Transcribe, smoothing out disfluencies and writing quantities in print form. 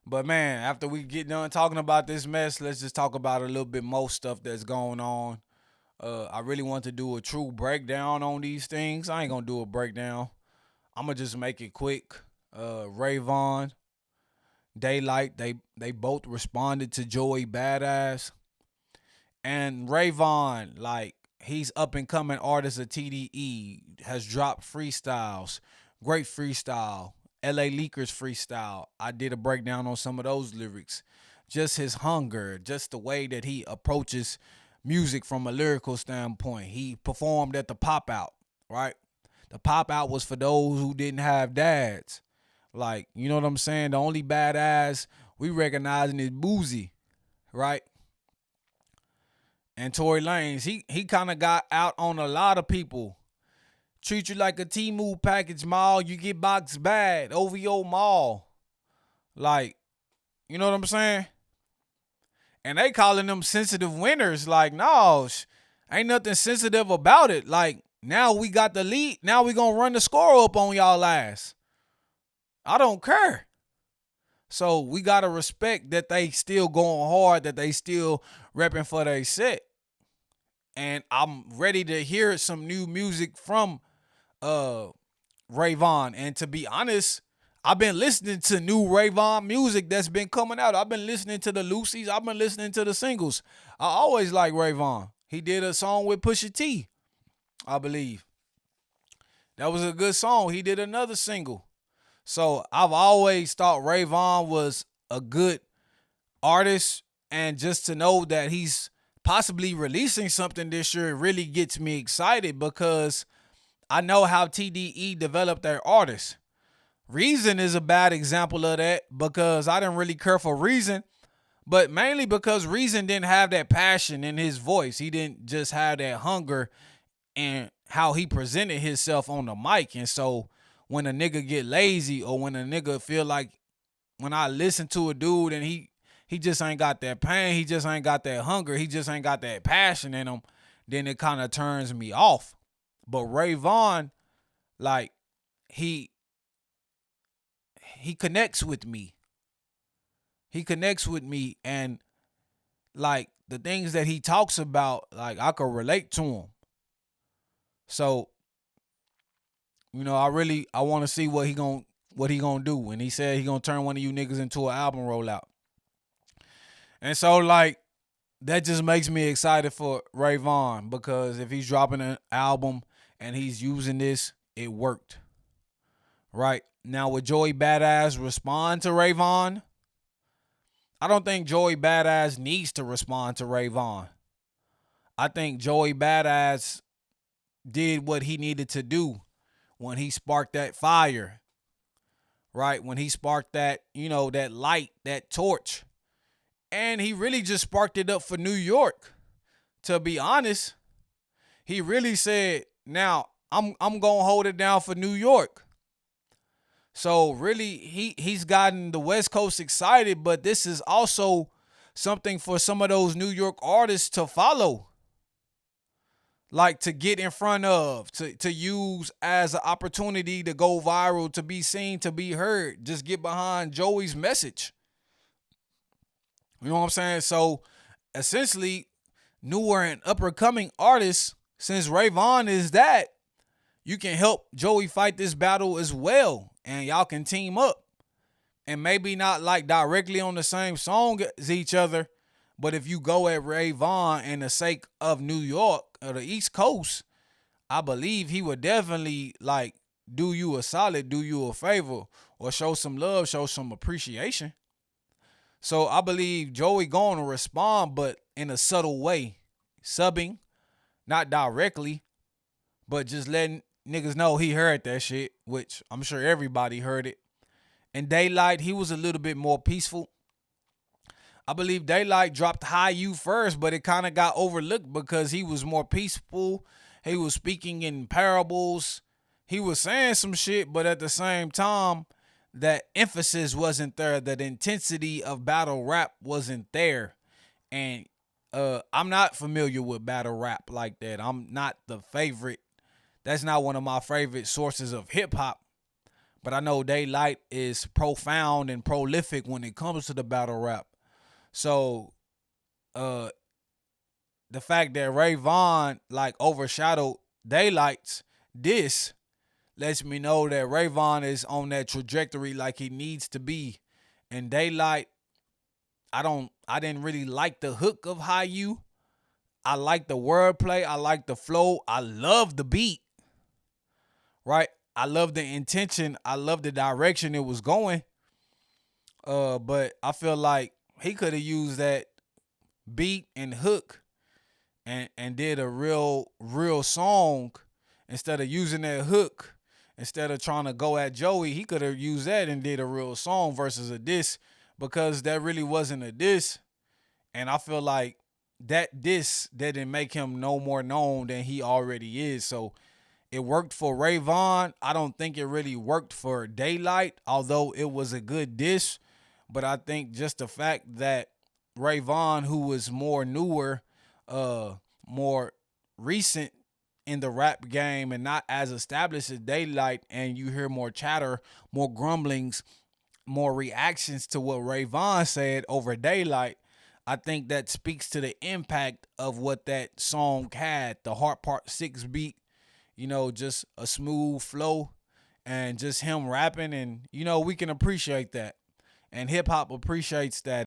But man, after we get done talking about this mess, let's just talk about a little bit more stuff that's going on. I really want to do a true breakdown on these things. I ain't gonna do a breakdown. I'm gonna just make it quick. Vaughn, Daylyt, they both responded to Joey Badass. And Vaughn, like he's up and coming artist of TDE, has dropped freestyles, great freestyle, LA Leakers freestyle. I did a breakdown on some of those lyrics. Just his hunger, just the way that he approaches music from a lyrical standpoint. He performed at the pop out, right? The pop out was for those who didn't have dads. Like, you know what I'm saying? The only badass we recognizing is Boozy, right? And Tory Lanez, he kind of got out on a lot of people. Treat you like a T-Move package mall, you get boxed bad over your mall. Like, you know what I'm saying? And they calling them sensitive winners. Like, no, ain't nothing sensitive about it. Like, now we got the lead. Now we gonna run the score up on y'all ass. I don't care. So we gotta respect that they still going hard, that they still repping for their set. And I'm ready to hear some new music from uh Vaughn. And to be honest, I've been listening to new Vaughn music that's been coming out. I've been listening to the Lucy's. I've been listening to the singles. I always like Vaughn. He did a song with Pusha T, I believe. That was a good song. He did another single. So I've always thought Vaughn was a good artist, and just to know that he's possibly releasing something this year really gets me excited because I know how TDE developed their artists. Reason is a bad example of that because I didn't really care for Reason, but mainly because Reason didn't have that passion in his voice. He didn't just have that hunger and how he presented himself on the mic. And so when a nigga get lazy or when a nigga feel like when I listen to a dude and he just ain't got that pain, he just ain't got that hunger, he just ain't got that passion in him, then it kind of turns me off. But Vaughn, like he he connects with me. He connects with me and like the things that he talks about, like I could relate to him. So, I want to see what he gonna do. And he said he gonna turn one of you niggas into an album rollout. And so like that just makes me excited for Vaughn because if he's dropping an album and he's using this, it worked. Right? Now would Joey Badass respond to Vaughn? I don't think Joey Badass needs to respond to Vaughn. I think Joey Badass did what he needed to do when he sparked that fire, right? When he sparked that, that light, that torch. And he really just sparked it up for New York. To be honest, he really said, "Now I'm going to hold it down for New York." So really he's gotten the West Coast excited, but this is also something for some of those New York artists to follow. Like to get in front of, to use as an opportunity to go viral, to be seen, to be heard. Just get behind Joey's message. You know what I'm saying? So essentially, newer and upper coming artists, since Vaughn is that, you can help Joey fight this battle as well. And y'all can team up. And maybe not like directly on the same song as each other, but if you go at Vaughn in the sake of New York or the East Coast, I believe he would definitely like do you a solid, do you a favor, or show some love, show some appreciation. So I believe Joey going to respond, but in a subtle way, subbing, not directly, but just letting niggas know he heard that shit, which I'm sure everybody heard it. And Daylyt, he was a little bit more peaceful. I believe Daylyt dropped High U first, but it kind of got overlooked because he was more peaceful. He was speaking in parables. He was saying some shit, but at the same time, that emphasis wasn't there. That intensity of battle rap wasn't there. And I'm not familiar with battle rap like that. I'm not the favorite. That's not one of my favorite sources of hip hop. But I know Daylyt is profound and prolific when it comes to the battle rap. So uh the fact that Ray Vaughn like overshadowed Daylyt's diss lets me know that Ray Vaughn is on that trajectory like he needs to be. And Daylyt, I didn't really like the hook of High You. I like the wordplay. I like the flow. I love the beat. Right? I love the intention. I love the direction it was going. But I feel like he could have used that beat and hook and did a real song instead of using that hook. Instead of trying to go at Joey, he could have used that and did a real song versus a diss, because that really wasn't a diss. And I feel like that diss didn't make him no more known than he already is. So it worked for Ray Vaughn. I don't think it really worked for Daylyt, although it was a good diss. But I think just the fact that Ray Vaughn, who was more newer, more recent in the rap game and not as established as Daylyt, and you hear more chatter, more grumblings, more reactions to what Ray Vaughn said over Daylyt, I think that speaks to the impact of what that song had. The Heart Part 6 beat, just a smooth flow and just him rapping. And, we can appreciate that. And hip hop appreciates that.